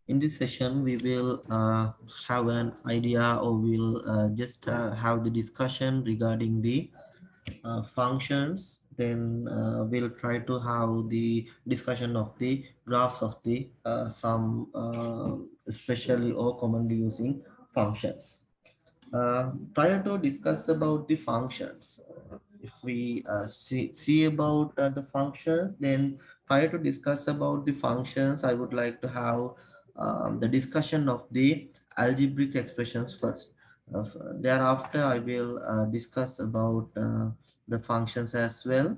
In this session, we will have an idea, or we'll just have the discussion regarding the functions. Then we'll try to have the discussion of the graphs of the some especially or commonly using functions. Prior to discuss about the functions, if we see about the functions, then prior to discuss about the functions, I would like to have the discussion of the algebraic expressions first. Thereafter, I will discuss about the functions as well.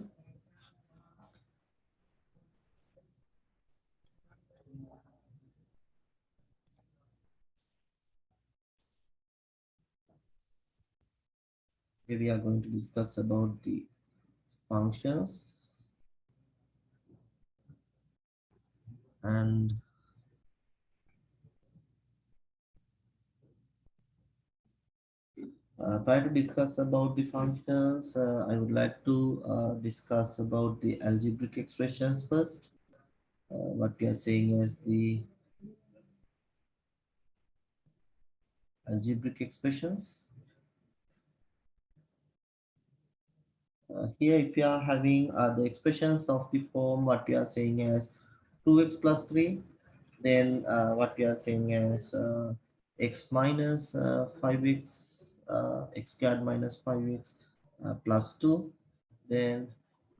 Here we are going to discuss about the functions, and try to discuss about the functions. I would like to discuss about the algebraic expressions first. What we are saying is the algebraic expressions. Here, if you are having the expressions of the form, what we are saying as 2x plus 3, then what we are saying as x minus 5x, x squared minus 5x plus 2, then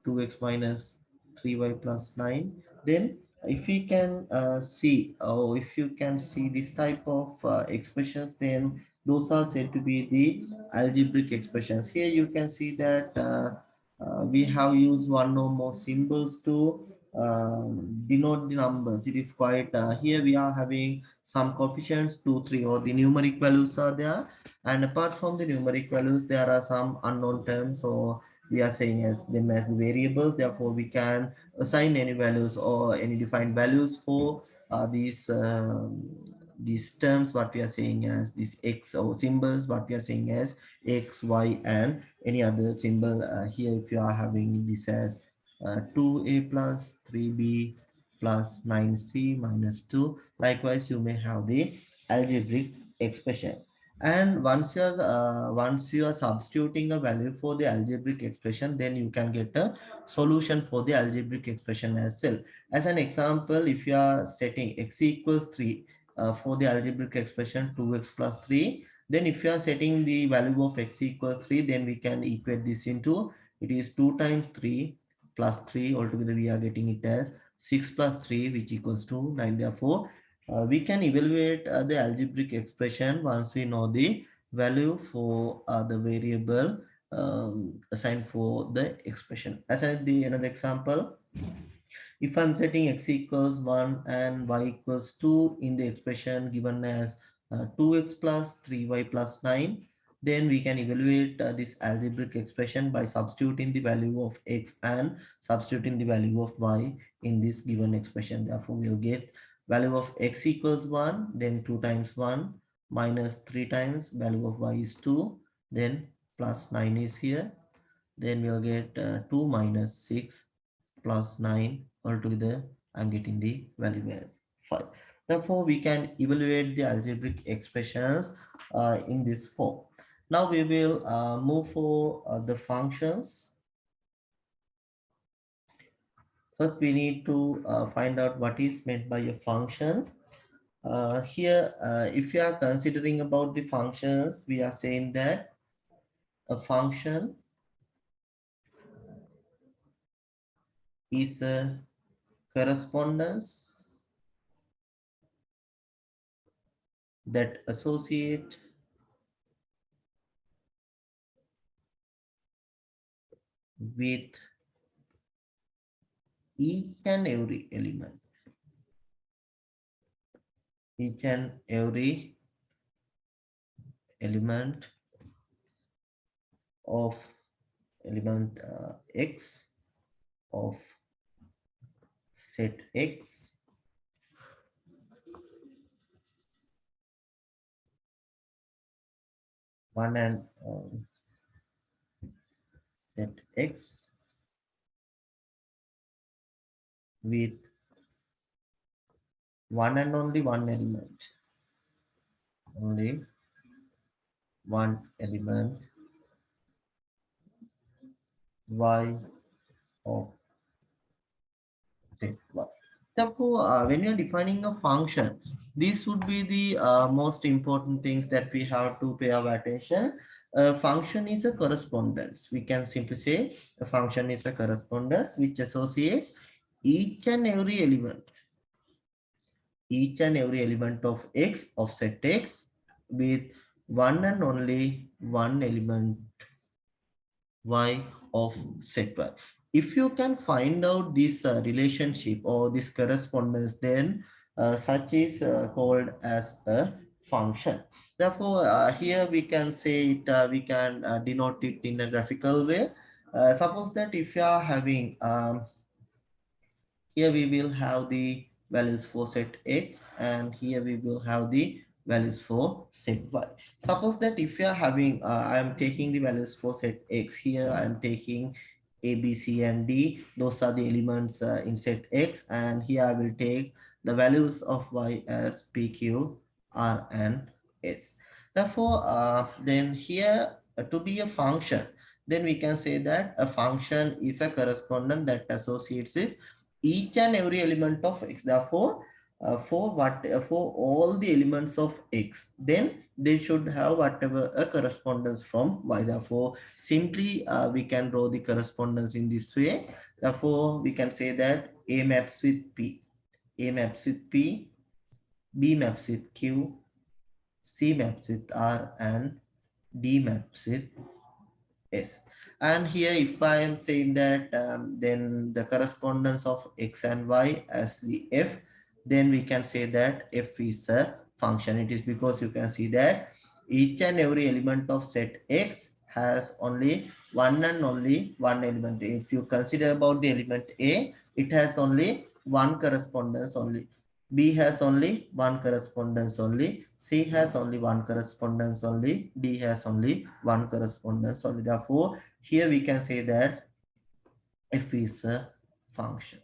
2x minus 3y plus 9. Then if we can see, or if you can see this type of expressions, then those are said to be the algebraic expressions. Here you can see that we have used one or more symbols to denote the numbers. It is quite here we are having some coefficients 2 3, or the numeric values are there, and apart from the numeric values there are some unknown terms, so we are saying as them as variables. Therefore we can assign any values or any defined values for these terms, what we are saying as these x, or symbols what we are saying as x, y, and any other symbol. Here if you are having this as 2a plus 3b plus 9c minus 2. Likewise, you may have the algebraic expression. And once you are substituting a value for the algebraic expression, then you can get a solution for the algebraic expression as well. As an example, if you are setting x equals 3 for the algebraic expression 2x plus 3, then if you are setting the value of x equals 3, then we can equate this into, it is 2 times 3 plus 3, altogether we are getting it as 6 plus 3, which equals to 9. Therefore we can evaluate the algebraic expression once we know the value for the variable assigned for the expression. As another example, if I'm setting x equals 1 and y equals 2 in the expression given as 2x plus 3y plus 9, then we can evaluate this algebraic expression by substituting the value of x and substituting the value of y in this given expression. Therefore, we'll get value of x equals 1, then 2 times 1 minus 3 times value of y is 2, then plus 9 is here. Then we'll get 2 minus 6 plus 9, altogether I'm getting the value as 5. Therefore, we can evaluate the algebraic expressions in this form. Now we will move for the functions. First, we need to find out what is meant by a function. Here, if you are considering about the functions, we are saying that a function is a correspondence that associate with each and every element, each and every element of element x of set x one and set x with one and only one element, only one element y of set y. Therefore, when you're defining a function, these would be the most important things that we have to pay our attention. A function is a correspondence. We can simply say a function is a correspondence which associates each and every element, each and every element of x of set x with one and only one element y of set y. If you can find out this relationship or this correspondence, then such is called as a function. Therefore, here we can say it, we can denote it in a graphical way. Suppose that if you are having here we will have the values for set x and here we will have the values for set y. Suppose that if you are having, I am taking the values for set x, here I am taking a, b, c and d. Those are the elements in set x, and here I will take the values of y as p, q, r and s. Therefore, then here to be a function, then we can say that a function is a correspondent that associates it each and every element of x. Therefore, for all the elements of x, then they should have whatever a correspondence from y. Therefore, simply we can draw the correspondence in this way. Therefore, we can say that a maps with p, a maps with p, b maps with q, c maps with r, and d maps with yes. And here, if I am saying that, then the correspondence of x and y as the f, then we can say that f is a function. It is because you can see that each and every element of set x has only one and only one element. If you consider about the element a, it has only one correspondence only. B has only one correspondence only. C has only one correspondence only. D has only one correspondence only. Therefore, here we can say that f is a function.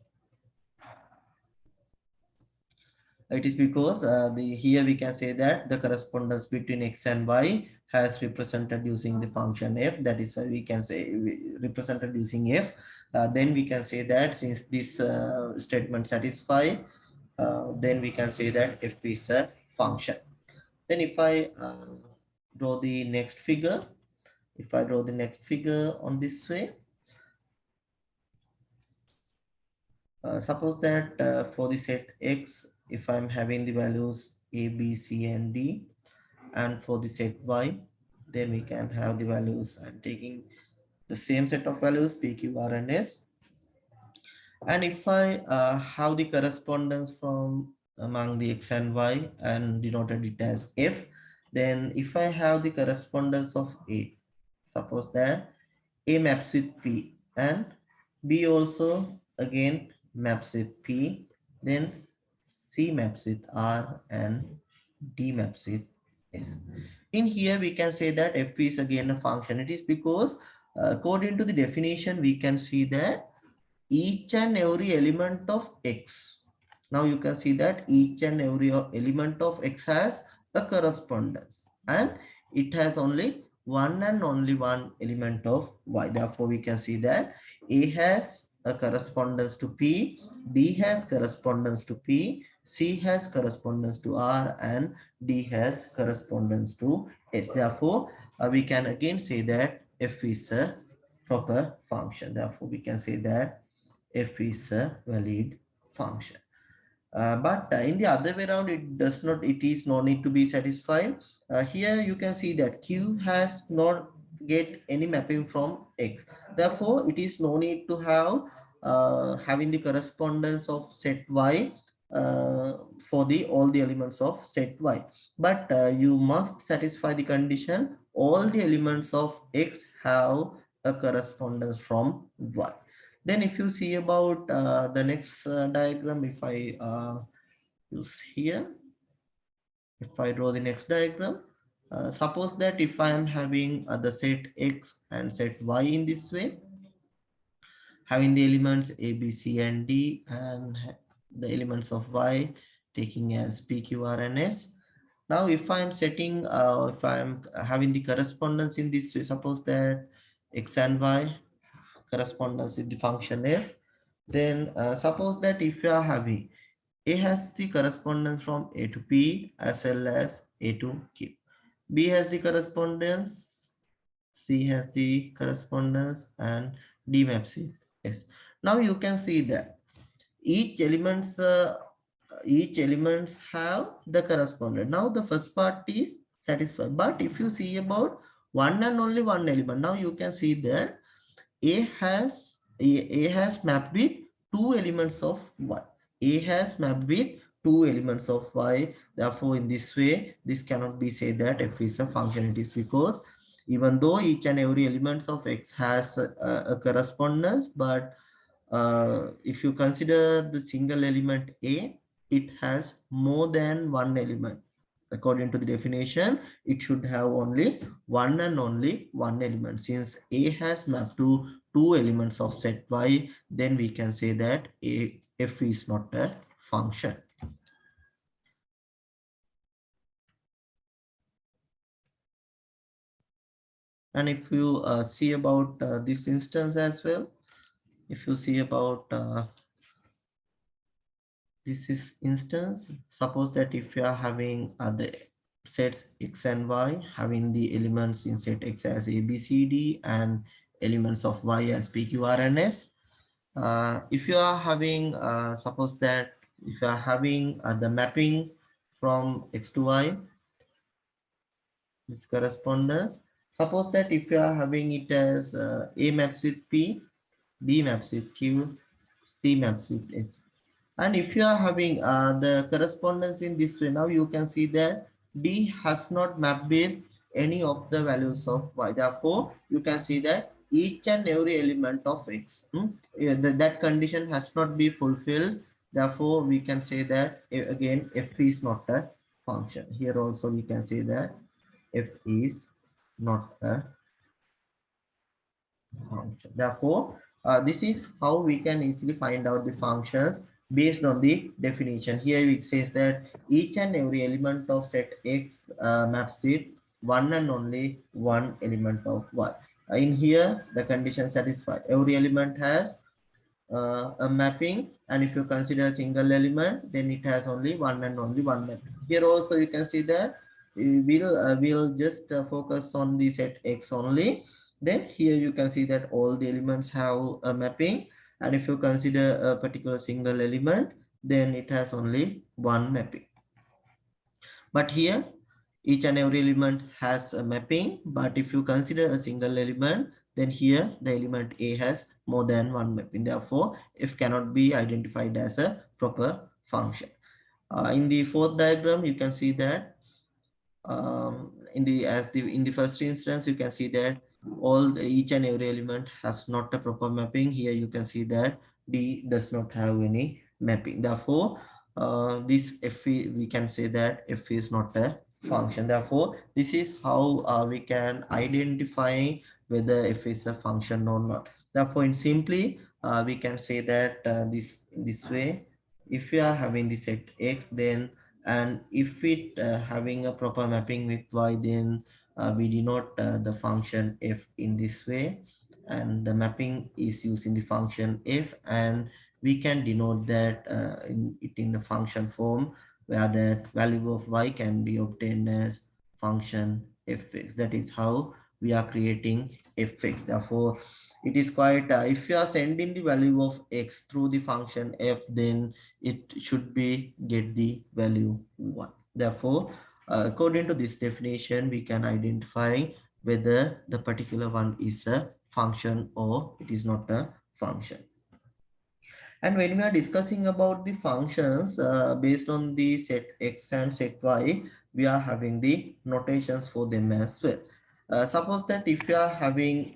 It is because the here we can say that the correspondence between x and y has represented using the function f. That is why we can say represented using f. Then we can say that since this statement satisfy, then we can say that f is a function. Then if I draw the next figure, if I draw the next figure on this way, suppose that for the set x, if I'm having the values a, b, c and d, and for the set y, then we can have the values, I'm taking the same set of values p, q, r and s. And if I have the correspondence from among the x and y and denoted it as f, then if I have the correspondence of a, suppose that a maps with p and b also again maps with p, then c maps with r and d maps with s. In here we can say that f is again a function. It is because according to the definition we can see that each and every element of x. Now you can see that each and every element of x has a correspondence and it has only one and only one element of y. Therefore, we can see that A has a correspondence to P, B has correspondence to P, C has correspondence to R, and D has correspondence to S. Therefore, we can again say that f is a proper function. Therefore, we can say that f is a valid function. But in the other way around, it does not, it is no need to be satisfied. Here you can see that q has not get any mapping from x. Therefore, it is no need to have having the correspondence of set y for the all the elements of set y. But you must satisfy the condition all the elements of x have a correspondence from y. Then if you see about the next diagram, if I use here, if I draw the next diagram, suppose that if I am having the set x and set y in this way, having the elements a, b, c and d and the elements of y taking as P, Q, R, and S. Now, if I'm setting, if I'm having the correspondence in this way, suppose that X and Y correspondence in the function F, then suppose that if you are having A has the correspondence from A to P as well as A to Q. B has the correspondence, C has the correspondence, and D maps it. Yes. Now you can see that each elements have the correspondent. Now the first part is satisfied. But if you see about one and only one element, now you can see that A has mapped with two elements of Y. A has mapped with two elements of Y. Therefore, in this way, this cannot be said that F is a function. It is because even though each and every element of X has a correspondence, but if you consider the single element A, it has more than one element. According to the definition, it should have only one and only one element. Since A has mapped to two elements of set Y, then we can say that F is not a function. And if you see about this instance as well, if you see about this is instance, suppose that if you are having the sets X and Y, having the elements in set X as A, B, C, D, and elements of Y as P, Q, R, and S. If you are having, suppose that if you are having the mapping from X to Y, this correspondence, suppose that if you are having it as A maps with P, B maps with Q, C maps with S. And if you are having the correspondence in this way, now you can see that D has not mapped with any of the values of Y. Therefore, you can see that each and every element of X, yeah, that condition has not been fulfilled. Therefore, we can say that again, F is not a function. Here also we can say that F is not a function. Therefore, this is how we can easily find out the functions based on the definition. Here it says that each and every element of set X maps with one and only one element of Y. In here, the condition satisfied. Every element has a mapping, and if you consider a single element, then it has only one and only one mapping. Here also you can see that we'll just focus on the set X only. Then here you can see that all the elements have a mapping, and if you consider a particular single element, then it has only one mapping. But here each and every element has a mapping, but if you consider a single element, then here the element A has more than one mapping. Therefore, F cannot be identified as a proper function. In the fourth diagram, you can see that in the first instance, you can see that each and every element has not a proper mapping. Here you can see that D does not have any mapping. Therefore, this F we can say that F is not a function. Therefore, this is how we can identify whether F is a function or not. Therefore, in simply we can say that this way, if you are having the set X, then and if it having a proper mapping with Y, then we denote the function F in this way, and the mapping is using the function F, and we can denote that in the function form, where that value of Y can be obtained as function Fx. That is how we are creating Fx. Therefore, it is quite if you are sending the value of X through the function F, then it should be get the value 1. Therefore, according to this definition, we can identify whether the particular one is a function or it is not a function. And when we are discussing about the functions based on the set X and set Y, we are having the notations for them as well. Suppose that if you are having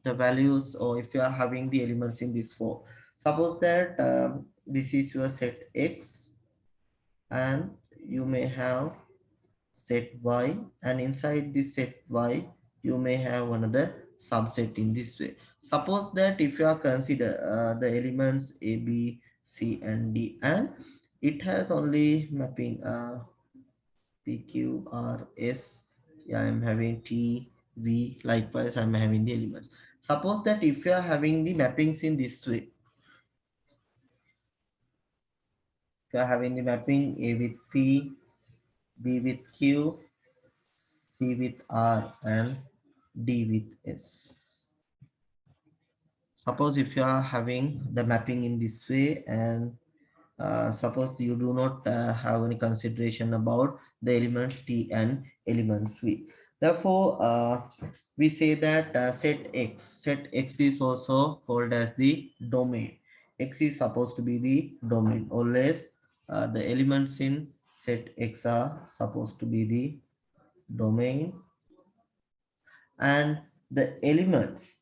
the values, or if you are having the elements in this form, suppose that this is your set X, and you may have set Y, and inside this set Y you may have another subset in this way. Suppose that if you are consider the elements A, B, C, and D, and it has only mapping P, Q, R, S. Yeah, I'm having T, V. Likewise, I'm having the elements. Suppose that if you are having the mappings in this way, if you are having the mapping A with P, B with Q, C with R, and D with S. Suppose if you are having the mapping in this way, and suppose you do not have any consideration about the elements T and elements V. Therefore, we say that set X is also called as the domain. X is supposed to be the domain. Always the elements in set X are supposed to be the domain, and the elements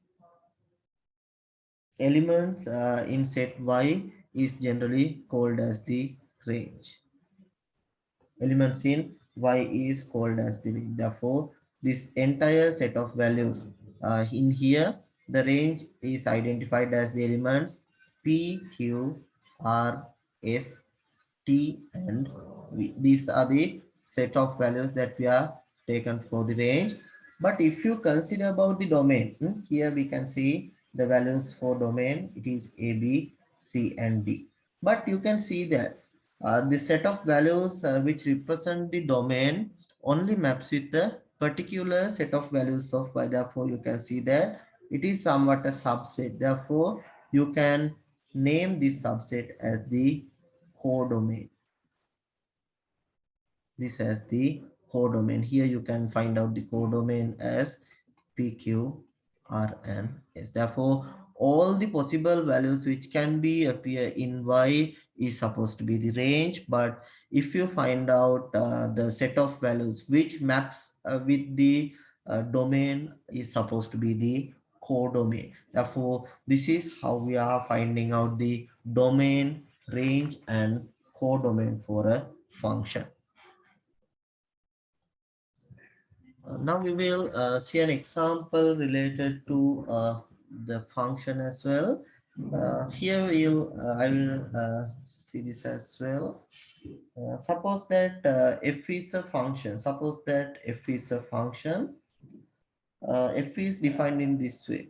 in set Y is generally called as the range. Elements in Y is called as the range. Therefore, this entire set of values in here, the range is identified as the elements P, Q, R, S, T, and V. These are the set of values that we are taken for the range. But if you consider about the domain, here we can see the values for domain. It is A, B, C, and D. But you can see that the set of values which represent the domain only maps with the particular set of values of Y. Therefore, you can see that it is somewhat a subset. Therefore, you can name this subset as the codomain. This as the codomain. Here you can find out the codomain as P, Q, R, and S. Therefore, all the possible values which can be appear in Y is supposed to be the range. But if you find out the set of values which maps with the domain is supposed to be the codomain. Therefore, this is how we are finding out the domain, range, and codomain for a function. Now we will see an example related to the function as well. Here I will see this as well. Suppose that f is a function. Suppose that f is a function. F is defined in this way.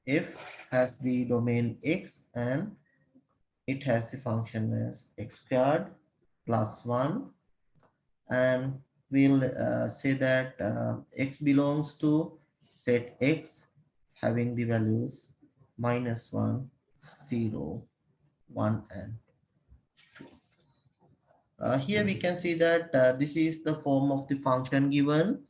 F has the domain x and it has the function as x squared plus 1, and we'll say that x belongs to set x having the values -1, 0, 1, and here we can see that this is the form of the function given.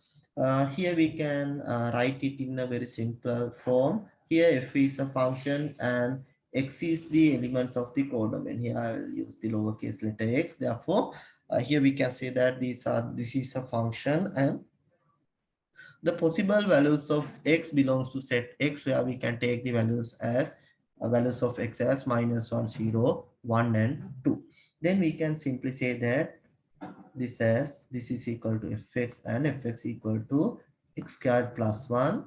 Here we can write it in a very simple form. Here f is a function and x is the elements of the codomain. Here I will use the lowercase letter x. Therefore, here we can say that this is a function, and the possible values of x belongs to set x, where we can take the values as values of x as -1, 0, 1, and 2. Then we can simply say that this is equal to fx, and fx equal to x squared plus 1,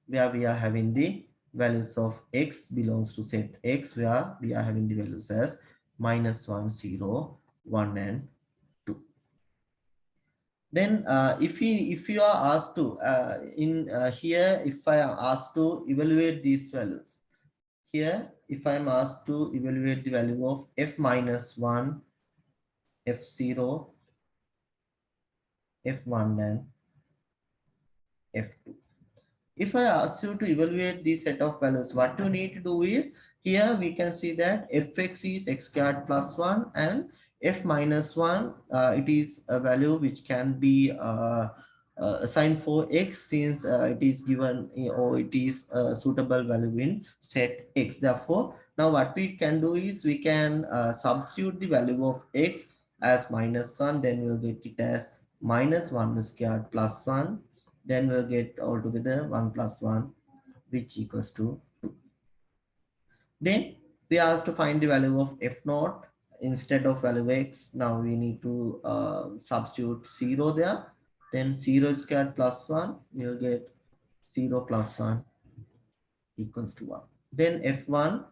where we are having the values of x belongs to set x, where we are having the values as -1, 0, 1, and 2. Then if you are asked to in here, if I am asked to evaluate these values, here if I am asked to evaluate the value of f -1, f0, f1, and f2. If I ask you to evaluate this set of values, what you need to do is, here we can see that fx is x squared plus 1, and f -1, it is a value which can be assigned for x, since it is given or it is a suitable value in set x. Therefore, now what we can do is we can substitute the value of x as -1, then we'll get it as -1 squared plus 1, then we'll get altogether 1 plus 1, which equals to 2. Then we are asked to find the value of f naught. Instead of value x, now we need to substitute 0 there. Then 0 squared plus 1, we'll get 0 plus 1 equals to 1. Then f1,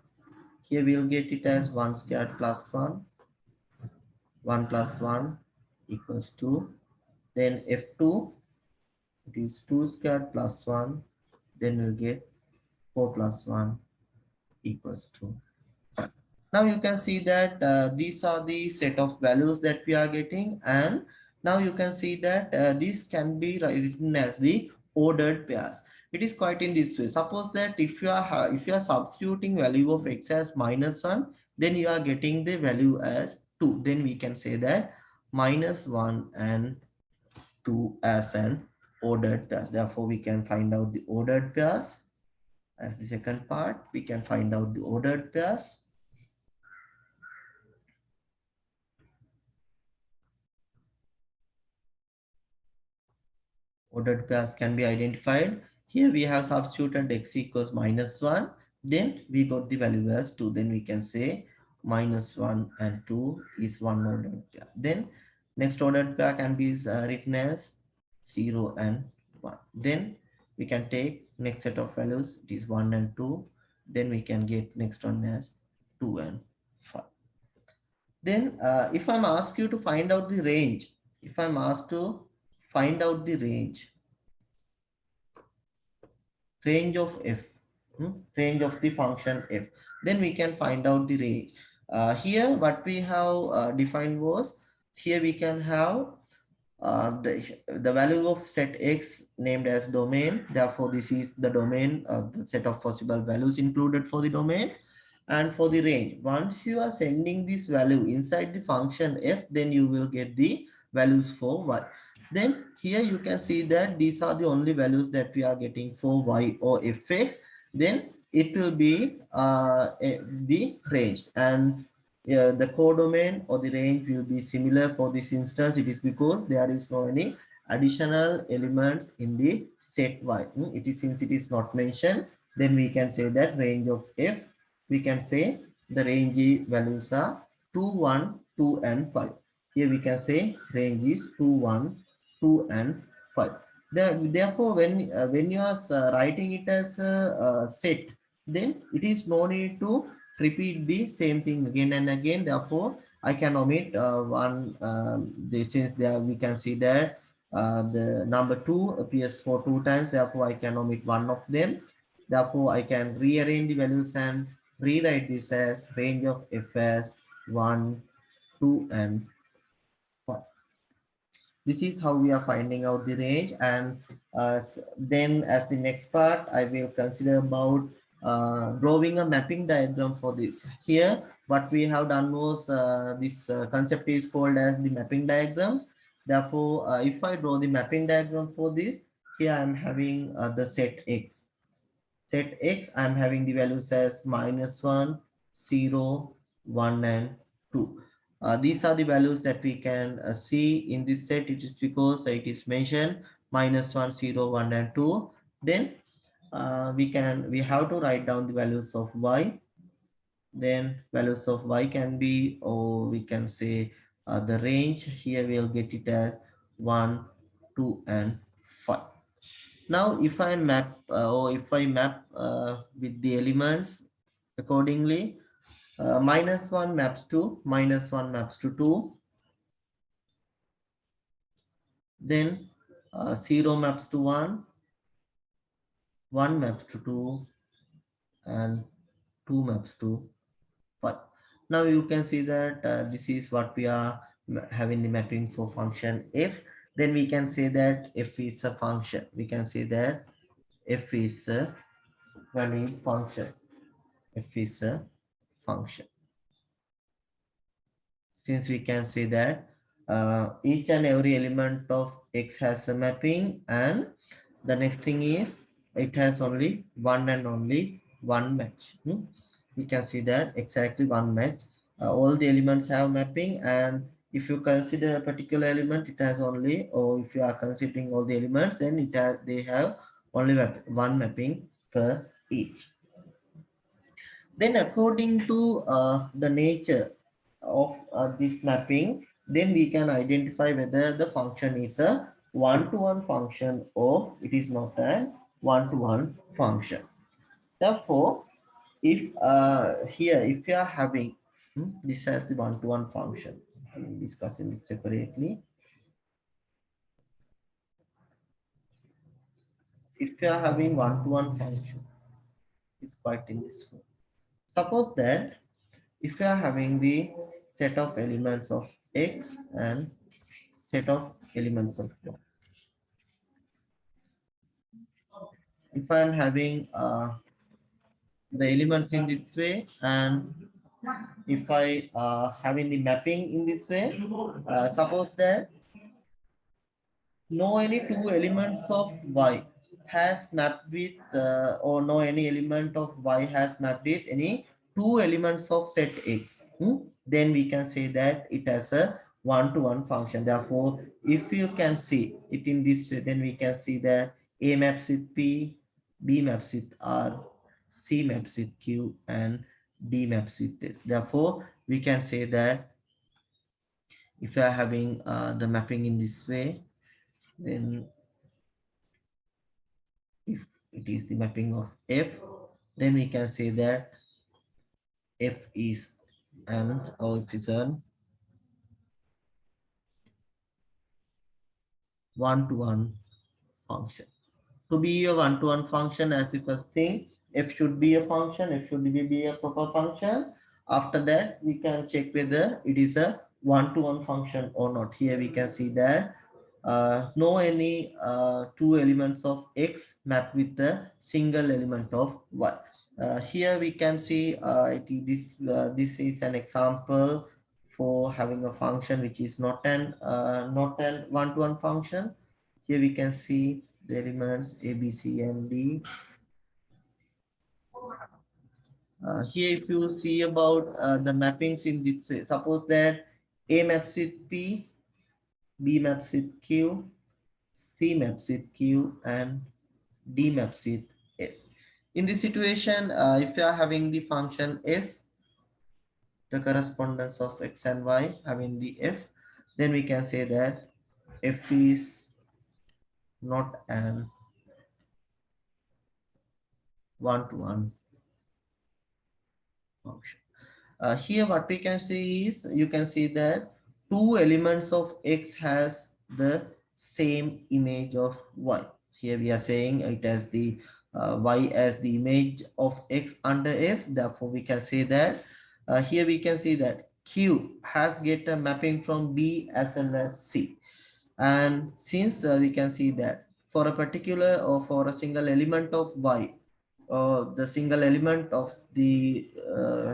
here we'll get it as 1 squared plus 1. 1 plus 1 equals 2. Then f2, it is 2 squared plus 1. Then we'll get 4 plus 1 equals 2. Now you can see that these are the set of values that we are getting, and now you can see that this can be written as the ordered pairs. It is quite in this way. Suppose that if you are substituting value of x as -1, then you are getting the value as 2. Then we can say that -1 and 2 as an ordered pairs. Therefore, we can find out the ordered pairs. As the second part, we can find out the ordered pairs. Ordered pairs can be identified. Here we have substituted x equals -1. Then we got the value as 2. Then we can say -1 and 2 is one ordered pair. Then next ordered pair can be written as 0 and 1. Then we can take next set of values. It is 1 and 2. Then we can get next one as 2 and 5. Then if I'm asked you to find out the range, if I'm asked to find out the range of f, range of the function f, then we can find out the range. Here what we have defined was, here we can have the value of set x named as domain. Therefore this is the domain, the set of possible values included for the domain. And for the range, once you are sending this value inside the function f, then you will get the values for y. Then here you can see that these are the only values that we are getting for y or fx. Then it will be the range, and the codomain or the range will be similar for this instance. It is because there is no any additional elements in the set y. It is, since it is not mentioned, then we can say that range of f, we can say the range values are 2, 1, 2 and 5. Here we can say range is 2, 1, 2 and 5. Therefore, when you are writing it as a set, then it is no need to repeat the same thing again and again. Therefore, I can omit one, since there we can see that the number 2 appears for 2 times. Therefore, I can omit one of them. Therefore, I can rearrange the values and rewrite this as range of f as 1, 2 and 5. This is how we are finding out the range. And then as the next part, I will consider about drawing a mapping diagram for this. Here what we have done was, this concept is called as the mapping diagrams. Therefore, if I draw the mapping diagram for this, here I am having the set x. Set x, I am having the values as -1, 0, 1 and 2. These are the values that we can see in this set. It is because it is mentioned -1, 0, 1 and 2. Then we have to write down the values of y. Then values of y can be, or we can say the range. Here we'll get it as 1, 2 and 5. Now if I map with the elements accordingly, -1 maps to -1 maps to 2, then 0 maps to 1, 1 maps to 2 and 2 maps to 5. Now you can see that this is what we are having the mapping for function f. Then we can say that f is a function. We can say that f is a valid function. F is a function. Since we can say that each and every element of x has a mapping, and the next thing is it has only one and only one match. We can see that exactly one match. All the elements have mapping, and if you consider a particular element, it has only, or if you are considering all the elements, then they have only one mapping per each. Then according to the nature of this mapping, then we can identify whether the function is a one-to-one function or it is not a one-to-one function. Therefore, if here if you are having this as the one-to-one function, I'm discussing this separately. If you are having one-to-one function, it's quite in this way. Suppose that if you are having the set of elements of x and set of elements of y. If I am having the elements in this way, and if I having the mapping in this way, suppose that no any two elements of y has mapped with or no any element of y has mapped with any two elements of set x, then we can say that it has a one-to-one function. Therefore, if you can see it in this way, then we can see that a maps with p, b maps with r, c maps with q, and d maps with this. Therefore, we can say that if you are having the mapping in this way, then if it is the mapping of f, then we can say that f is an, or if it's an one-to-one function. To be a one-to-one function, as the first thing, f should be a function, f should be a proper function. After that, we can check whether it is a one-to-one function or not. Here we can see that no any two elements of x map with the single element of y. Here we can see this is an example for having a function which is not an one-to-one function. Here we can see the elements a, b, c, and d. Here if you see about the mappings in this way, suppose that a maps with p, b maps with q, c maps with q, and d maps with s. In this situation, if you are having the function f, the correspondence of x and y having the f, then we can say that f is not an one-to-one function. Here what we can see is, you can see that two elements of x has the same image of y. Here we are saying it as the y as the image of x under f. Therefore, we can say that here we can see that q has get a mapping from b as well as c. And since we can see that for a particular or for a single element of y, the single element of the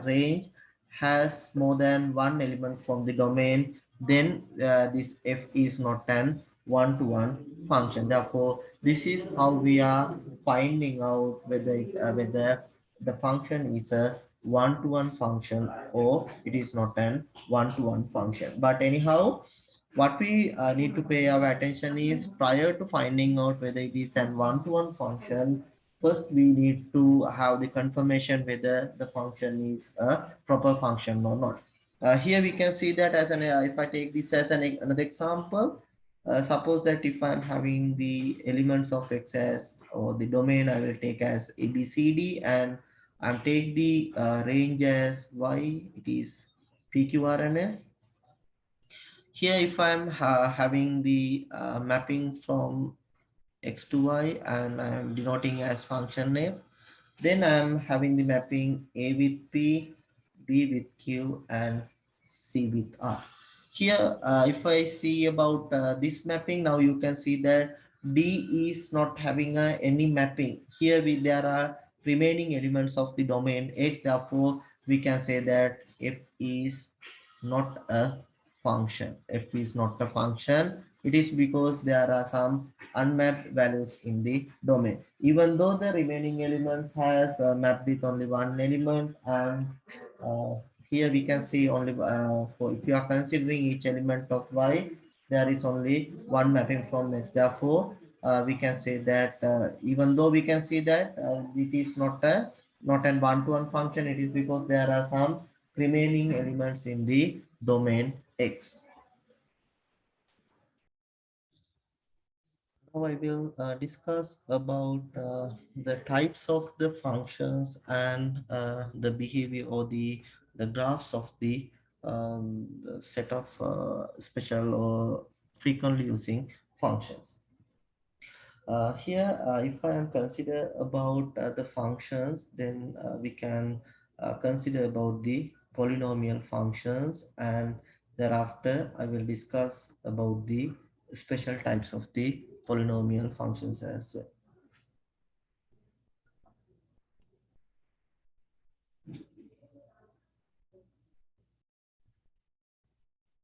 range has more than one element from the domain, then this f is not an one-to-one function. Therefore, this is how we are finding out whether the function is a one-to-one function or it is not an one-to-one function. But anyhow, what we need to pay our attention is, prior to finding out whether it is an one-to-one function, first we need to have the confirmation whether the function is a proper function or not. Here we can see that as an if I take this as another example, suppose that if I'm having the elements of x as, or the domain I will take as a, b, c, d, and I'm take the range as y, it is p, q, r, and s. Here if I'm having the mapping from x to y, and I'm denoting as function name, then I'm having the mapping a with p, b with q, and c with r. Here if I see about this mapping, now you can see that d is not having any mapping. Here there are remaining elements of the domain x. Therefore, we can say that f is not a function. F is not a function. It is because there are some unmapped values in the domain. Even though the remaining elements has mapped with only one element, and uh, here we can see only for, if you are considering each element of y, there is only one mapping from x. Therefore, we can say that even though we can see that it is not an one-to-one function, it is because there are some remaining elements in the domain X. Now I will discuss about the types of the functions and the behavior, or the graphs of the the set of special or frequently using functions. Here, if I am consider about the functions, then we can consider about the polynomial functions, and thereafter I will discuss about the special types of the polynomial functions as well.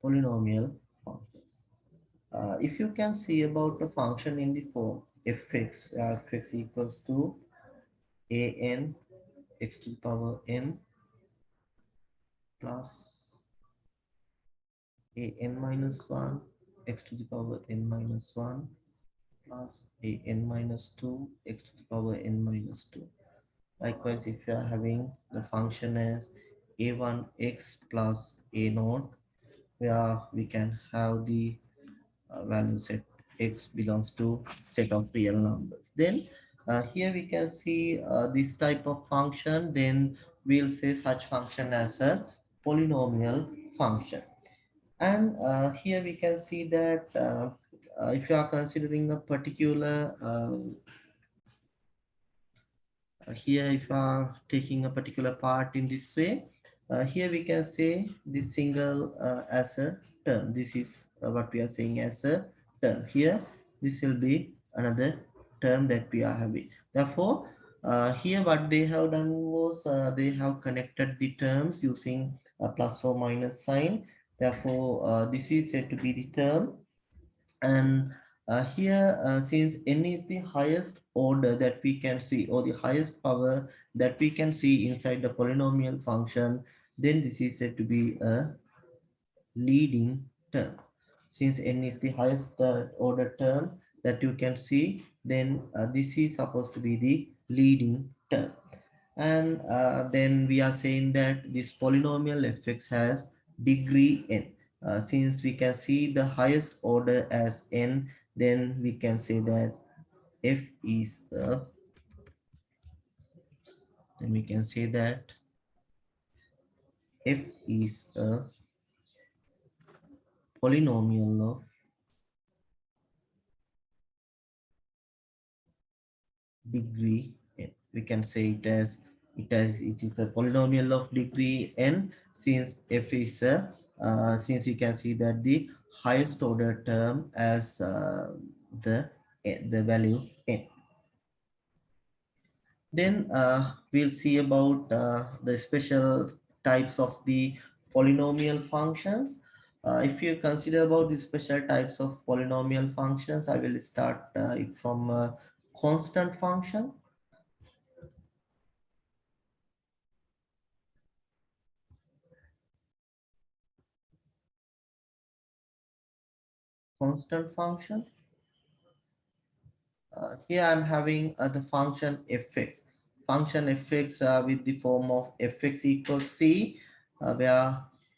Polynomial functions. If you can see about the function in the form fx, where fx equals to an x to the power n plus an minus 1 x to the power n minus 1 plus an minus 2 x to the power n minus 2. Likewise, if you are having the function as a1x plus a naught, where we can have the value set x belongs to set of real numbers. Then here we can see this type of function, then we'll say such function as a polynomial function. And here we can see that if you are considering a particular here if you are taking a particular part in this way, here we can say this single as a term. This is what we are saying as a term. Here this will be another term that we are having. Therefore here what they have done was they have connected the terms using a plus or minus sign. Therefore this is said to be the term. And here since n is the highest order that we can see, or the highest power that we can see inside the polynomial function, then this is said to be a leading term. Since n is the highest order term that you can see, then this is supposed to be the leading term. And then we are saying that this polynomial fx has degree n. Since we can see the highest order as n, then we can say that f is a, then we can say that f is a polynomial of degree n. We can say it is a polynomial of degree n, since f is a since you can see that the highest order term as the value n. Then we'll see about the special types of the polynomial functions. If you consider about the special types of polynomial functions, I will start it from constant function. Constant function. Here I'm having the function fx. Function fx with the form of fx equals c, where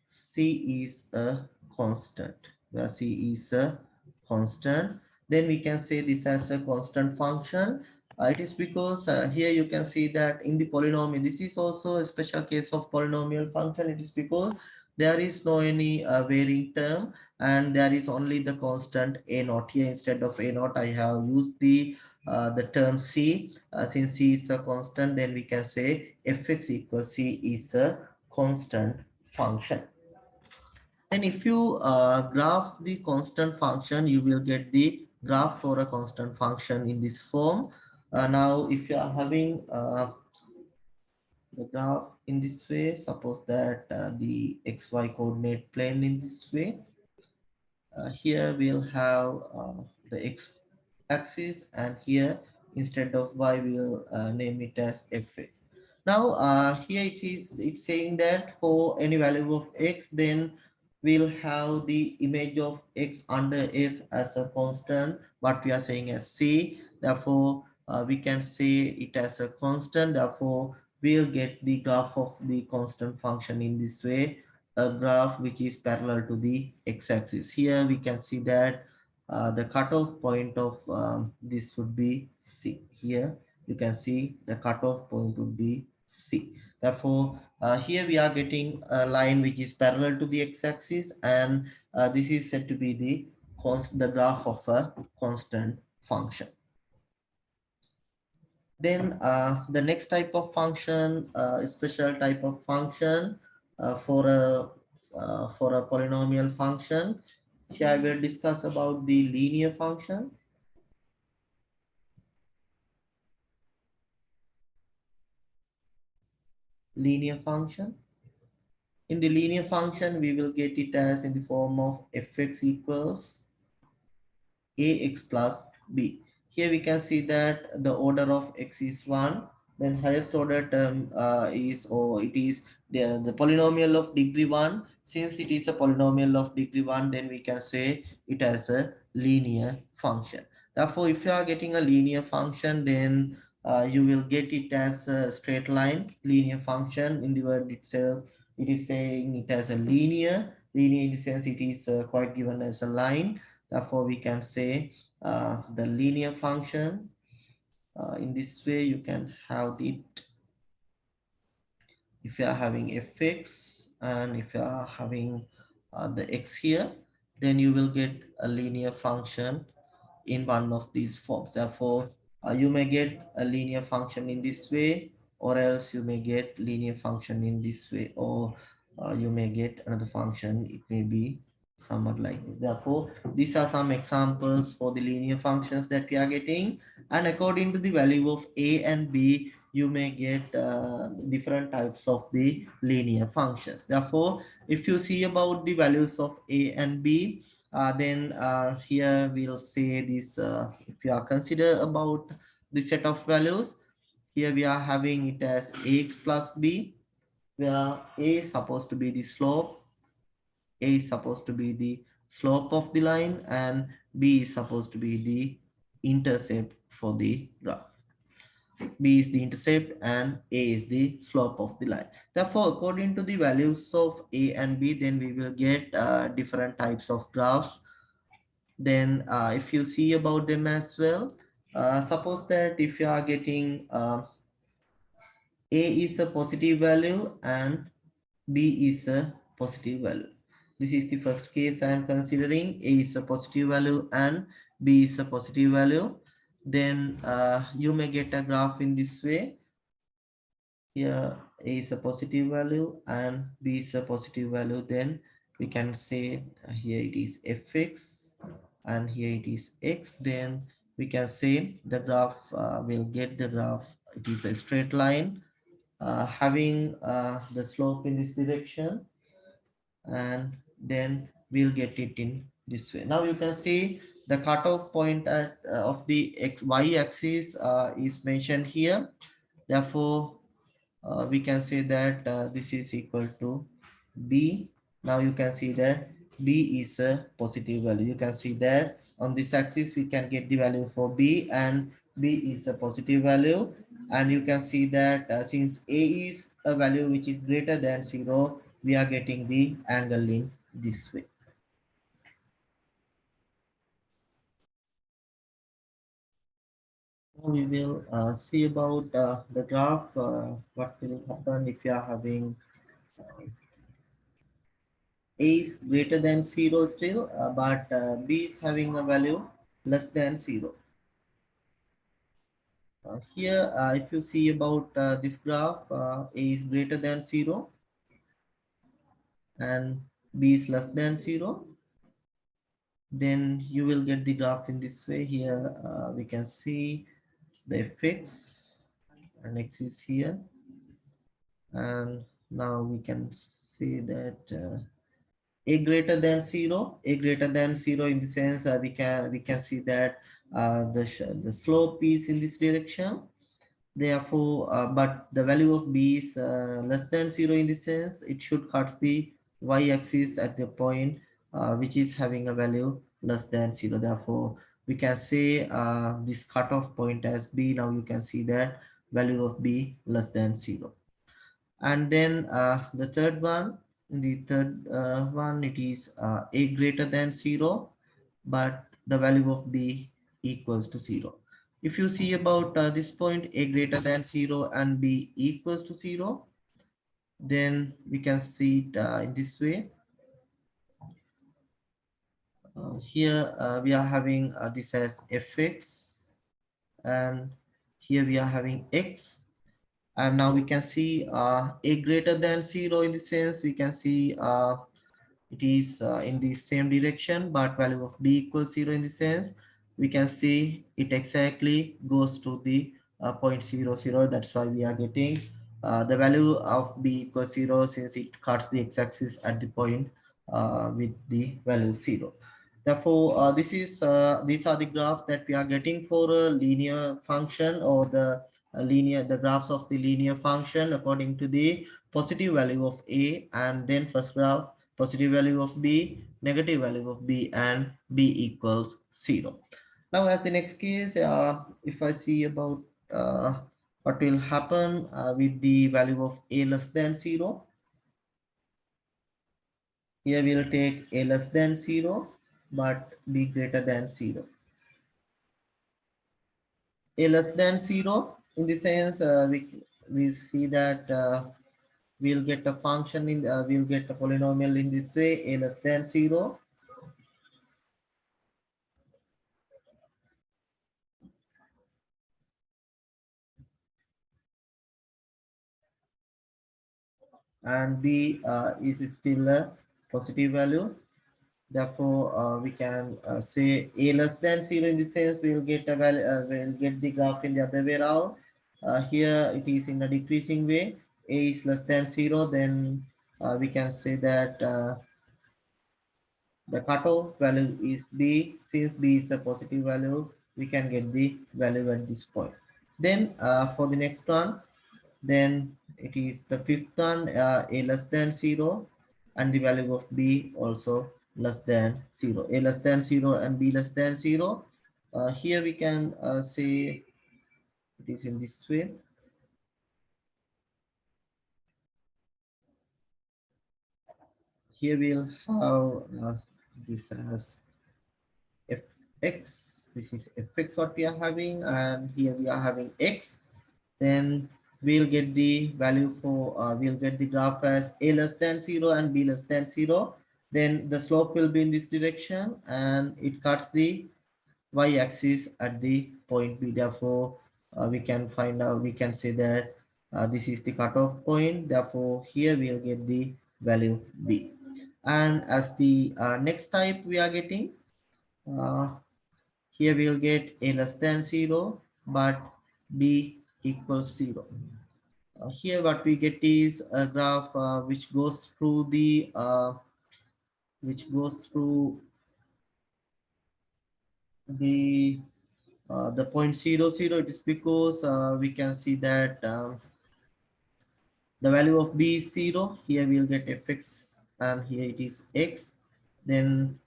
c is a constant. Where c is a constant, then we can say this as a constant function. It is because here you can see that in the polynomial, this is also a special case of polynomial function. It is because there is no any varying term, and there is only the constant a naught. Here instead of a naught I have used the term c. Since c is a constant, then we can say fx equals c is a constant function. And if you graph the constant function, you will get the graph for a constant function in this form. Now if you are having the graph in this way, suppose that the xy coordinate plane in this way, here we'll have the x axis, and here instead of y we'll name it as fx. Now here it's saying that for any value of x, then we'll have the image of x under f as a constant, what we are saying as c. Therefore we can say it as a constant. Therefore we'll get the graph of the constant function in this way, a graph which is parallel to the x-axis. Here we can see that the cutoff point of this would be C. Here you can see the cutoff point would be C. Therefore, here we are getting a line which is parallel to the x-axis, and this is said to be the graph of a constant function. Then the next type of function, special type of function for a polynomial function. Here I will discuss about the linear function. Linear function. In the linear function, we will get it as in the form of fx equals ax plus b. Here we can see that the order of x is 1, then highest order term is, or it is the polynomial of degree 1. Since it is a polynomial of degree 1, then we can say it as a linear function. Therefore, if you are getting a linear function, then you will get it as a straight line linear function. In the word itself, it is saying it as a linear in the sense it is quite given as a line. Therefore, we can say the linear function. In this way, you can have it if you are having fx, and if you are having the x here, then you will get a linear function in one of these forms. Therefore, you may get a linear function in this way, or else you may get linear function in this way, or you may get another function. It may be somewhat like this. Therefore, these are some examples for the linear functions that we are getting, and according to the value of a and b, you may get different types of the linear functions. Therefore, if you see about the values of a and b, then here we'll say this, if you are consider about the set of values, here we are having it as ax plus b, where a is supposed to be the slope, a is supposed to be the slope of the line, and b is supposed to be the intercept for the graph. B is the intercept and A is the slope of the line. Therefore, according to the values of A and B, then we will get different types of graphs. Then if you see about them as well, suppose that if you are getting A is a positive value and B is a positive value. This is the first case I am considering. A is a positive value and B is a positive value. Then you may get a graph in this way. Here A is a positive value and B is a positive value. Then we can say here it is fx and here it is x. Then we can say the graph will get the graph. It is a straight line having the slope in this direction, and then we'll get it in this way. Now you can see the cutoff point at, of the y axis is mentioned here. Therefore, we can say that this is equal to b. Now you can see that b is a positive value. You can see that on this axis we can get the value for b, and b is a positive value. And you can see that since a is a value which is greater than 0, we are getting the angle in this way. Now we will see about the graph, what will happen if you are having A is greater than 0 still, but B is having a value less than 0. Here, if you see about this graph, A is greater than 0 and B is less than 0, then you will get the graph in this way. Here we can see the fx and x is here, and now we can see that a greater than 0, a greater than 0 in the sense we can see that the slope is in this direction. Therefore, but the value of b is less than 0 in the sense it should cut the y-axis at the point which is having a value less than 0. Therefore, we can say this cutoff point as b. Now you can see that value of b less than 0. And then the third one, it is a greater than 0, but the value of b equals to 0. If you see about this point, a greater than 0 and b equals to 0, then we can see it in this way. Here we are having this as fx, and here we are having x, and now we can see a greater than 0. In the sense we can see it is in the same direction, but value of b equals 0. In the sense we can see it exactly goes to the point 0, 0. That's why we are getting the value of b equals 0, since it cuts the x-axis at the point with the value 0. Therefore these are the graphs that we are getting for a linear function, or the graphs of the linear function according to the positive value of a, and then first graph positive value of b, negative value of b, and b equals 0. Now as the next case, if I see about what will happen with the value of a less than 0, here we will take a less than 0 but b greater than 0. A less than 0, in the sense we see that we'll get a function in we'll get a polynomial in this way, a less than 0, and b is still a positive value. Therefore we can say a less than 0, in the sense we will get a value, we'll get the graph in the other way around. Here it is in a decreasing way. A is less than 0, then we can say that the cutoff value is b. Since b is a positive value, we can get the value at this point. Then for the next one, then it is the fifth one, a less than 0, and the value of b also less than 0. A less than 0 and b less than 0. Here we can say it is in this way. Here we'll have this as fx. This is fx what we are having, and here we are having x. Then we'll get the value for we'll get the graph as a less than 0 and b less than 0. Then the slope will be in this direction, and it cuts the y-axis at the point b. Therefore we can find out, we can say that this is the cutoff point. Therefore here we'll get the value b. And as the next type we are getting, uh, here we'll get a less than 0 but b equals 0. Here what we get is a graph which goes through the the point 0, 0. It is because we can see that the value of b is 0. Here we'll get fx, and here it is x. Then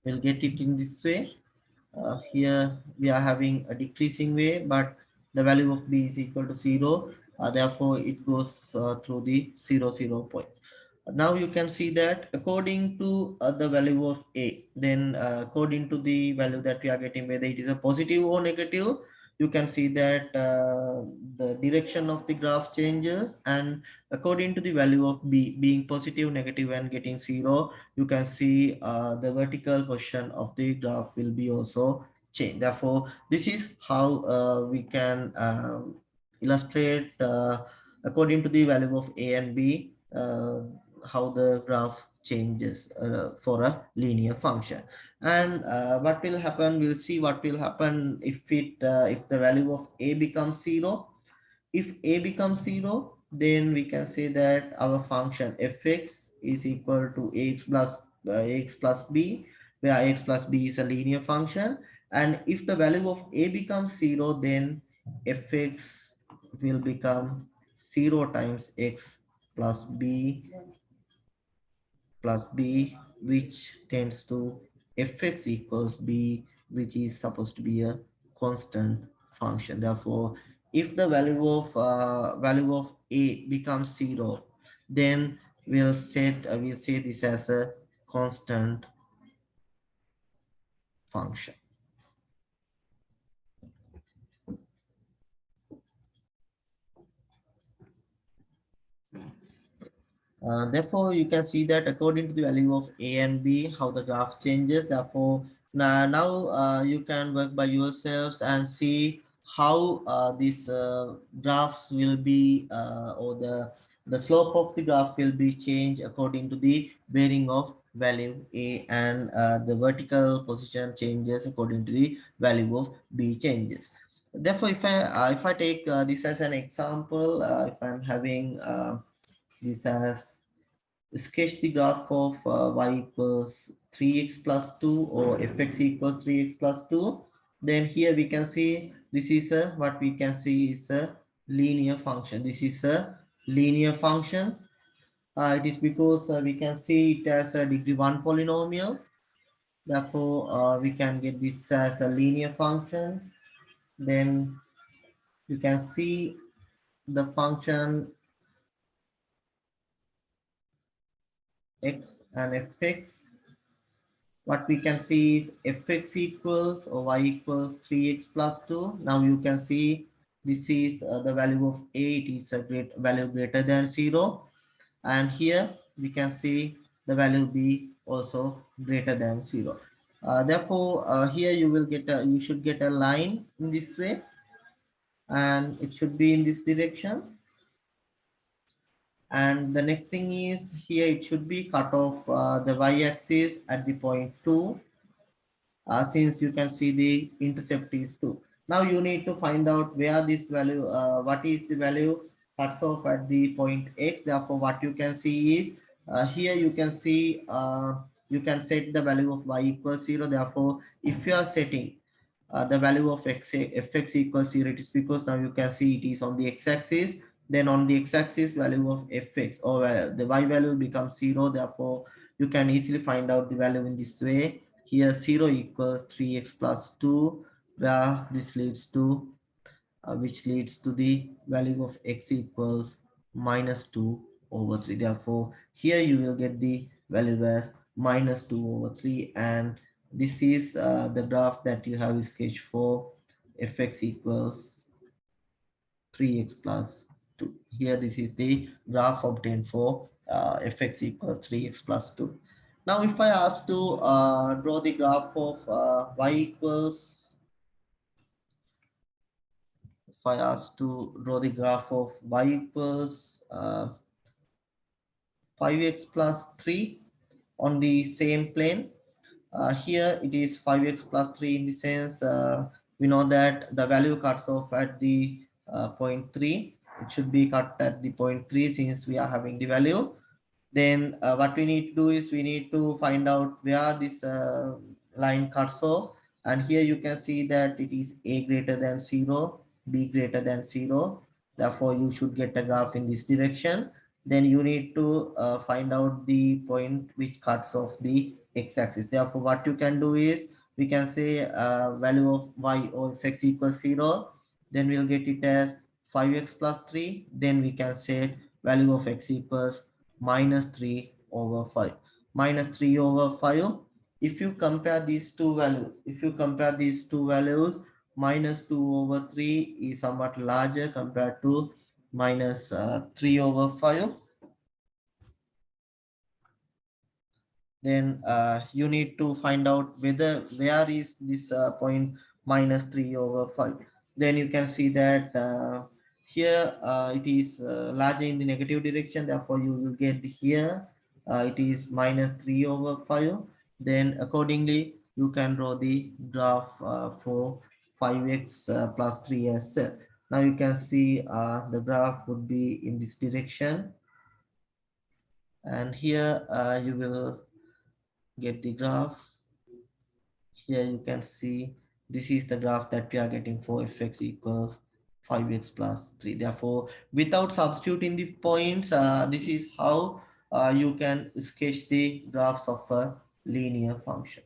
we'll get it in this way. Here we are having a decreasing way, but the value of b is equal to 0. Therefore it goes through the 0, 0 point. Now you can see that according to the value of a, then according to the value that we are getting, whether it is a positive or negative, you can see that the direction of the graph changes. And according to the value of b being positive, negative, and getting 0, you can see the vertical position of the graph will be also changed. Therefore this is how we can illustrate according to the value of a and b how the graph changes for a linear function. And what will happen, we'll see what will happen if the value of a becomes 0. If a becomes 0, then we can say that our function fx is equal to ax plus b, where ax plus b is a linear function. And if the value of a becomes 0, then fx will become 0 times x plus b plus b, which tends to fx equals b, which is supposed to be a constant function. Therefore if the value of a becomes 0, then we'll say this as a constant function. Therefore, you can see that according to the value of A and B, how the graph changes. Therefore, now you can work by yourselves and see how these graphs will be, or the slope of the graph will be changed according to the bearing of value A, and the vertical position changes according to the value of B changes. Therefore, if I take this as an example, if I'm having this as sketch the graph of y equals 3x plus 2 or fx equals 3x plus 2, then here we can see this is a, what we can see is a linear function. This is a linear function. It is because we can see it as a degree 1 polynomial. Therefore, we can get this as a linear function. Then you can see the function x and fx. What we can see is fx equals or y equals 3x plus 2. Now you can see this is the value of a, it is a value greater than 0, and here we can see the value b also greater than 0. Therefore, here you should get a line in this way, and it should be in this direction. And the next thing is here it should be cut off the y-axis at the point 2, since you can see the intercept is 2. Now you need to find out where this value, what is the value cuts off at the point x. Therefore, what you can see is here you can see you can set the value of y equals 0. Therefore, if you are setting the value of fx equals 0, it is because now you can see it is on the x-axis. Then on the x-axis value of fx or the y value becomes 0. Therefore, you can easily find out the value in this way. Here 0 equals 3x plus 2, where this leads to which leads to the value of x equals minus 2 over 3. Therefore, here you will get the value as minus 2 over 3, and this is the graph that you have sketched for fx equals 3x plus 2. Here this is the graph obtained for fx equals 3x plus 2. Now if I ask to draw the graph of y equals, if I ask to draw the graph of y equals 5x plus 3 on the same plane. Here it is 5x plus 3 in the sense we know that the value cuts off at the point 3. It should be cut at the point 3 since we are having the value. Then what we need to do is we need to find out where this line cuts off, and here you can see that it is a greater than 0, b greater than 0. Therefore, you should get a graph in this direction. Then you need to find out the point which cuts off the x-axis. Therefore, what you can do is we can say value of y or fx equals 0. Then we'll get it as 5x plus 3. Then we can say value of x equals minus 3 over 5. Minus 3 over 5. If you compare these two values, minus 2 over 3 is somewhat larger compared to minus 3 over 5. Then you need to find out where is this point minus 3 over 5. Then you can see that here it is larger in the negative direction. Therefore, you will get here it is minus 3 over 5. Then accordingly you can draw the graph for 5x plus 3 as well. Now you can see the graph would be in this direction, and here you will get the graph. Here you can see this is the graph that we are getting for fx equals 5x plus 3. Therefore, without substituting the points, this is how you can sketch the graphs of a linear function.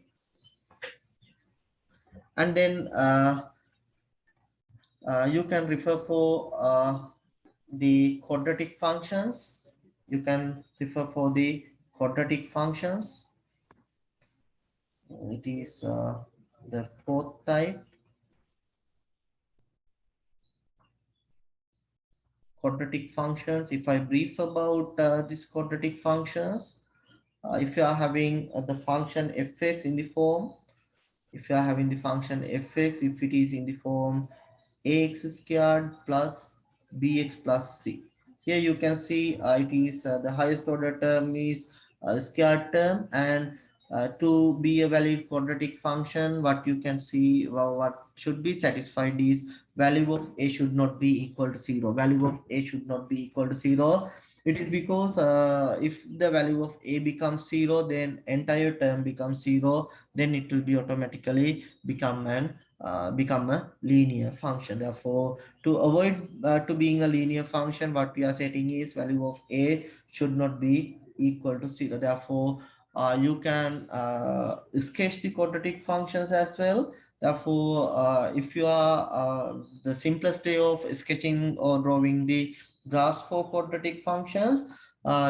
And then you can refer for the quadratic functions. You can refer for the quadratic functions. It is the fourth type, quadratic functions. If I brief about these quadratic functions, if you are having the function fx in the form, if you are having the function fx, if it is in the form ax squared plus bx plus c. Here you can see it is the highest order term is squared term, and to be a valid quadratic function, what you can see, well, what should be satisfied is value of a should not be equal to 0. Value of a should not be equal to 0. It is because if the value of a becomes 0, then entire term becomes 0, then it will be automatically become a linear function. Therefore, to avoid to being a linear function, what we are setting is value of a should not be equal to 0. Therefore, you can sketch the quadratic functions as well. Therefore, if you are the simplest way of sketching or drawing the graphs for quadratic functions,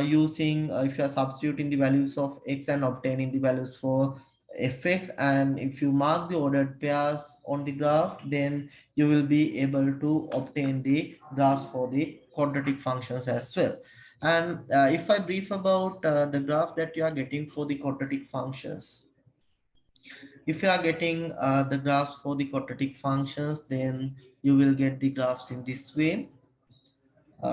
using if you are substituting the values of x and obtaining the values for fx, and if you mark the ordered pairs on the graph, then you will be able to obtain the graphs for the quadratic functions as well. And if I brief about the graph that you are getting for the quadratic functions, if you are getting the graphs for the quadratic functions, then you will get the graphs in this way.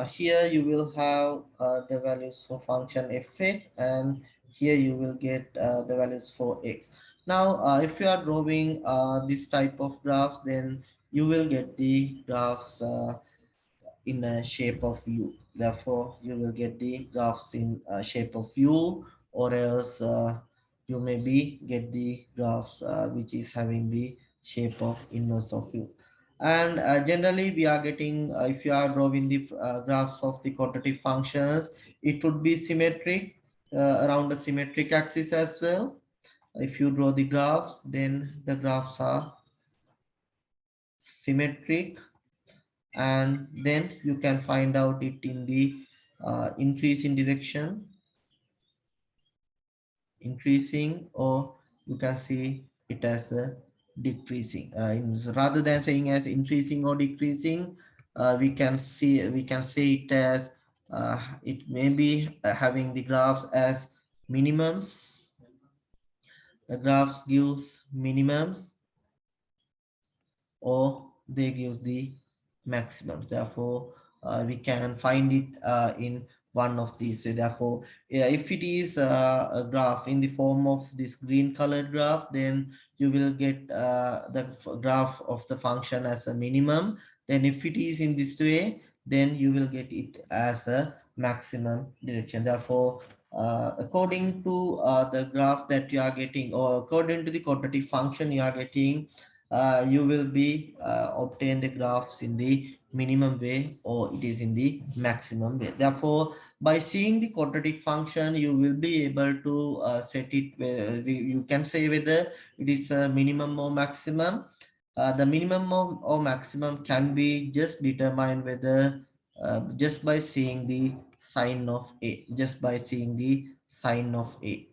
Here you will have the values for function fx, and here you will get the values for x. Now, if you are drawing this type of graphs, then you will get the graphs in a shape of U. Therefore, you will get the graphs in shape of U, or else you maybe get the graphs which is having the shape of inverse of U. And generally, we are getting, if you are drawing the graphs of the quadratic functions, it would be symmetric around the symmetric axis as well. If you draw the graphs, then the graphs are symmetric, and then you can find out it in the increasing direction, increasing, or you can see it as a decreasing. Rather than saying as increasing or decreasing, we can say it as it may be having the graphs as minimums. The graphs gives minimums, or they gives the maximums. Therefore, we can find it in one of these. So therefore, yeah, if it is a graph in the form of this green colored graph, then you will get the graph of the function as a minimum. Then if it is in this way, then you will get it as a maximum direction. Therefore, according to the graph that you are getting, or according to the quadratic function you are getting, you will be obtain the graphs in the minimum way, or it is in the maximum way. Therefore, by seeing the quadratic function, you will be able to set it where you can say whether it is a minimum or maximum. The minimum or maximum can be just determined whether just by seeing the sign of a, just by seeing the sign of a,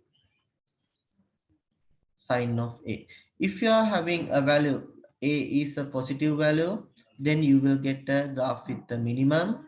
sign of a. If you are having a value a is a positive value, then you will get a graph with the minimum.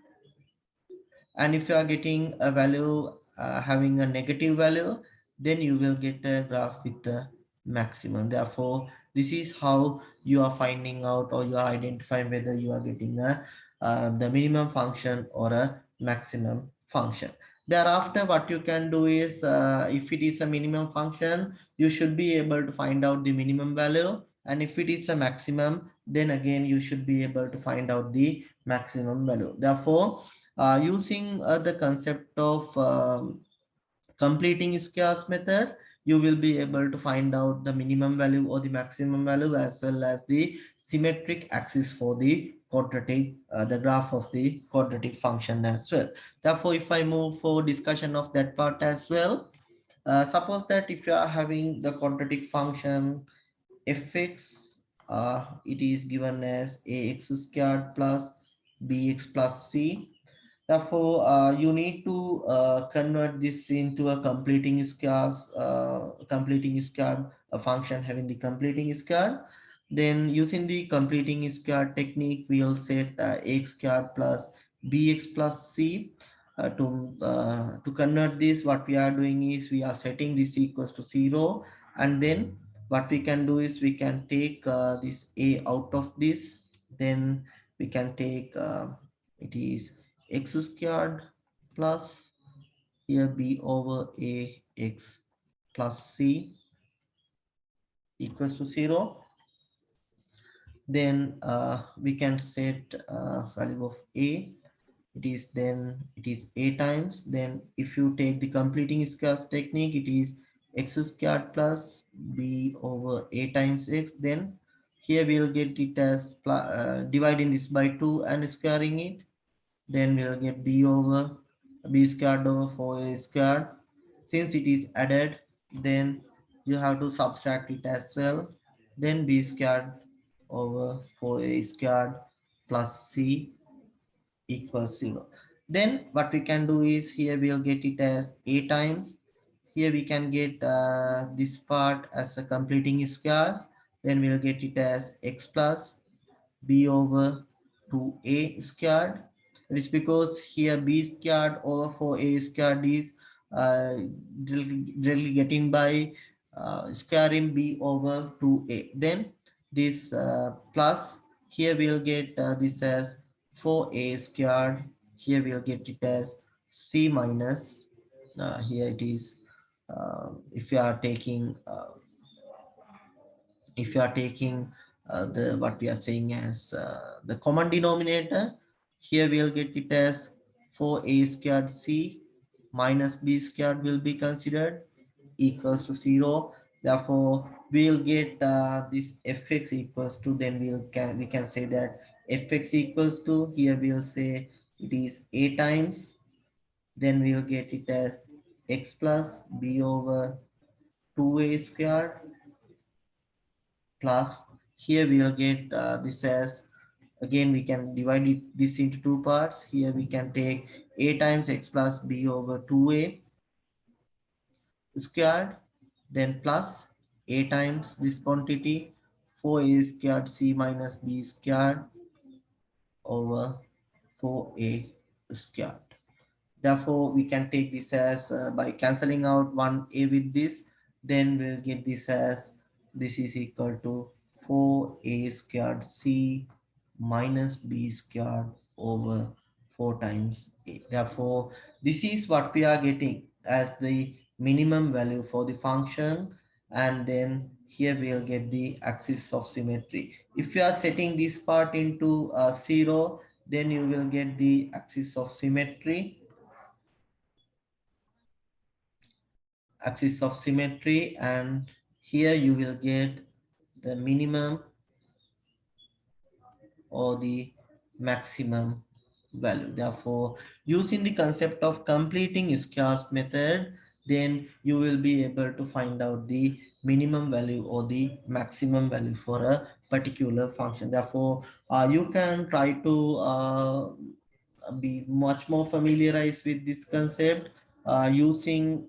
And if you are getting a value having a negative value, then you will get a graph with the maximum. Therefore, this is how you are finding out, or you are identifying whether you are getting a the minimum function or a maximum function. Thereafter, what you can do is if it is a minimum function, you should be able to find out the minimum value, and if it is a maximum, then again you should be able to find out the maximum value. Therefore, using the concept of completing scarce method, you will be able to find out the minimum value or the maximum value, as well as the symmetric axis for the quadratic, the graph of the quadratic function as well. Therefore, if I move for discussion of that part as well, suppose that if you are having the quadratic function fx, it is given as ax squared plus bx plus c. Therefore, you need to convert this into a completing square, a function having the completing square. Then using the completing square technique, we'll set x squared plus bx plus c. To convert this, what we are doing is we are setting this equals to 0, and then what we can do is we can take this a out of this, then we can take it is x squared plus here b over a x plus c equals to 0. Then we can set value of a, it is a times, then if you take the completing squares technique, it is x squared plus b over a times x. Then here we will get it as dividing this by 2 and squaring it, then we'll get b over b squared over 4a squared. Since it is added, then you have to subtract it as well, then b squared over 4a squared plus c equals 0. Then what we can do is here we'll get it as a times, here we can get this part as a completing squares, then we'll get it as x plus b over 2a squared. It is because here b squared over 4a squared is directly getting by squaring b over 2a. Then this plus, here we'll get this as 4a squared. Here we'll get it as c minus, here it is, if you are taking the what we are saying as the common denominator, here we'll get it as 4a squared c minus b squared will be considered equals to 0. Therefore we'll get this fx equals to, then we can say that fx equals to, here we'll say it is a times, then we'll get it as x plus b over 2a squared plus, here we will get this as, again we can divide this into two parts, here we can take a times x plus b over 2a squared, then plus a times this quantity 4a squared c minus b squared over 4a squared. Therefore we can take this as by cancelling out one a with this, then we'll get this as, this is equal to 4a squared c minus b squared over 4 times a. Therefore this is what we are getting as the minimum value for the function, and then here we'll get the axis of symmetry. If you are setting this part into 0, then you will get the axis of symmetry, and here you will get the minimum or the maximum value. Therefore using the concept of completing squares method, then you will be able to find out the minimum value or the maximum value for a particular function. Therefore you can try to be much more familiarized with this concept using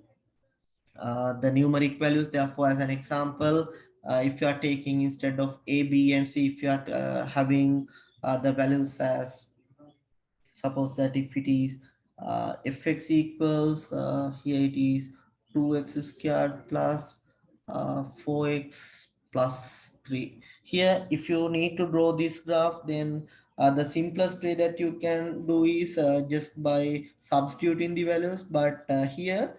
the numeric values. Therefore, as an example, if you are taking instead of a, b, and c, if you are having the values as, suppose that if it is fx equals here it is 2x squared plus 4x plus 3. Here if you need to draw this graph, then the simplest way that you can do is just by substituting the values, but here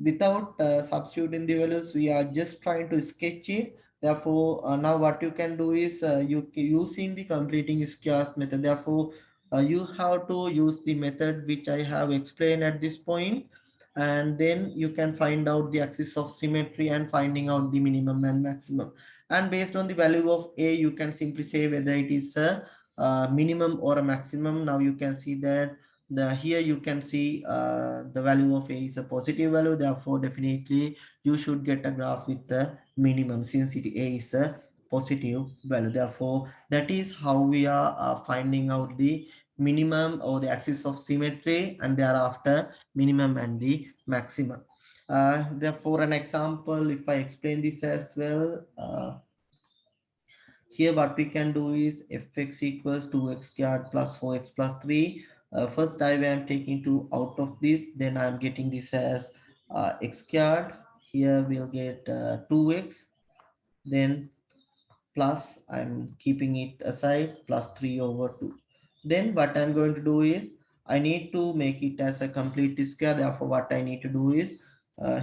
without substituting the values, we are just trying to sketch it. Therefore now what you can do is you using the completing squares method. Therefore you have to use the method which I have explained at this point, and then you can find out the axis of symmetry and finding out the minimum and maximum, and based on the value of a you can simply say whether it is a minimum or a maximum. Now you can see that here you can see the value of a is a positive value, therefore definitely you should get a graph with the minimum since a is a positive value. Therefore that is how we are finding out the minimum or the axis of symmetry, and thereafter minimum and the maximum. Therefore an example, if I explain this as well, here what we can do is fx equals 2x squared plus 4x plus 3. First I am taking 2 out of this, then I'm getting this as x squared. Here we'll get 2x, then plus I'm keeping it aside plus 3 over 2. Then what I'm going to do is I need to make it as a complete square. Therefore what I need to do is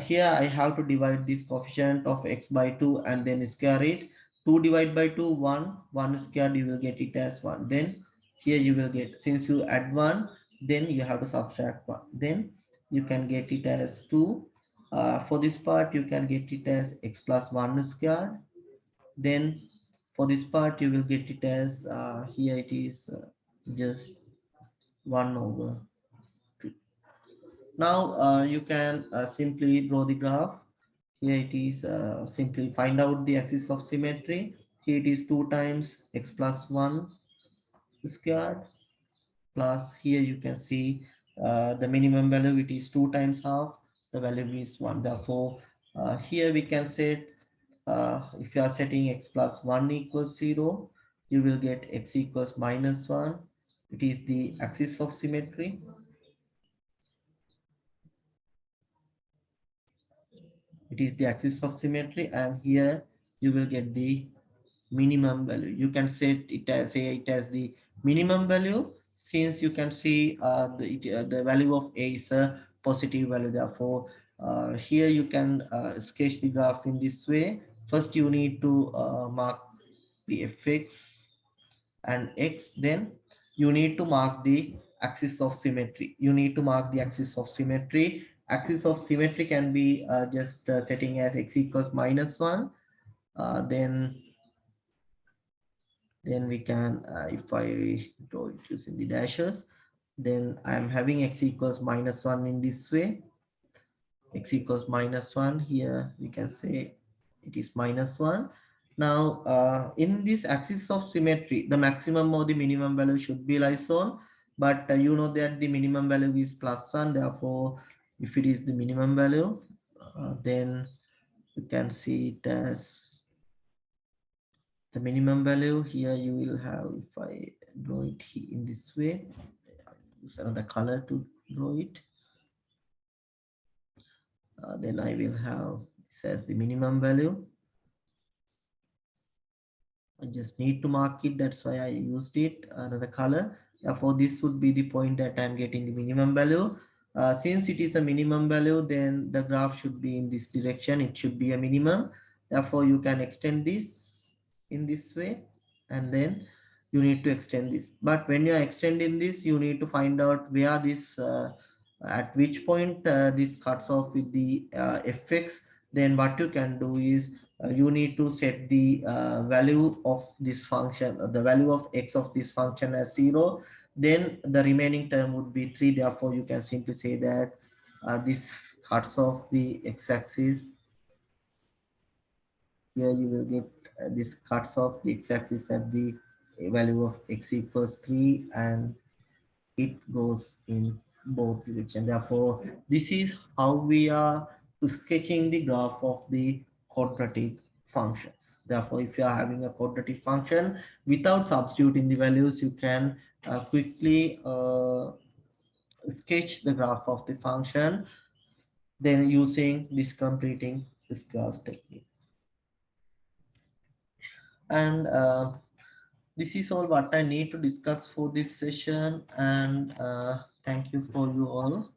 here I have to divide this coefficient of x by 2 and then square it. 2 divided by 2 1, 1 squared, you will get it as 1. Then here you will get, since you add 1, then you have to subtract 1, then you can get it as 2. For this part you can get it as x plus 1 squared. Then for this part you will get it as here it is just 1 over 2. Now you can simply draw the graph. Here it is simply find out the axis of symmetry. Here it is 2 times x plus 1 squared plus here you can see the minimum value, it is 2 times half, the value is 1. Therefore here we can set if you are setting x plus 1 equals 0, you will get x equals minus 1. It is the axis of symmetry. It is the axis of symmetry, and here you will get the minimum value. You can set it as, say it as the minimum value, since you can see the value of a is a positive value. Therefore here you can sketch the graph in this way. First you need to mark the fx and x, then you need to mark the axis of symmetry. You need to mark the axis of symmetry. Axis of symmetry can be just setting as x equals minus 1. Then we can if I draw it using the dashes, then I'm having x equals minus 1 in this way. X equals minus 1, here we can say it is minus 1. Now in this axis of symmetry, the maximum or the minimum value should be lies on, but you know that the minimum value is plus 1. Therefore if it is the minimum value, then you can see it as the minimum value. Here you will have, if I draw it in this way, use another color to draw it, then I will have this as the minimum value. I just need to mark it, that's why I used it another color. Therefore this would be the point that I'm getting the minimum value. Since it is a minimum value, then the graph should be in this direction, it should be a minimum. Therefore you can extend this in this way, and then you need to extend this. But when you are extending this, you need to find out where this at which point this cuts off with the fx. Then what you can do is you need to set the value of this function, the value of x of this function as 0. Then the remaining term would be 3. Therefore you can simply say that this cuts off the x-axis. Here you will get this cuts off the x-axis at the value of x equals 3, and it goes in both directions. Therefore this is how we are sketching the graph of the quadratic functions. Therefore if you are having a quadratic function, without substituting the values, you can quickly sketch the graph of the function, then using this completing squares technique. And this is all what I need to discuss for this session, and thank you for you all.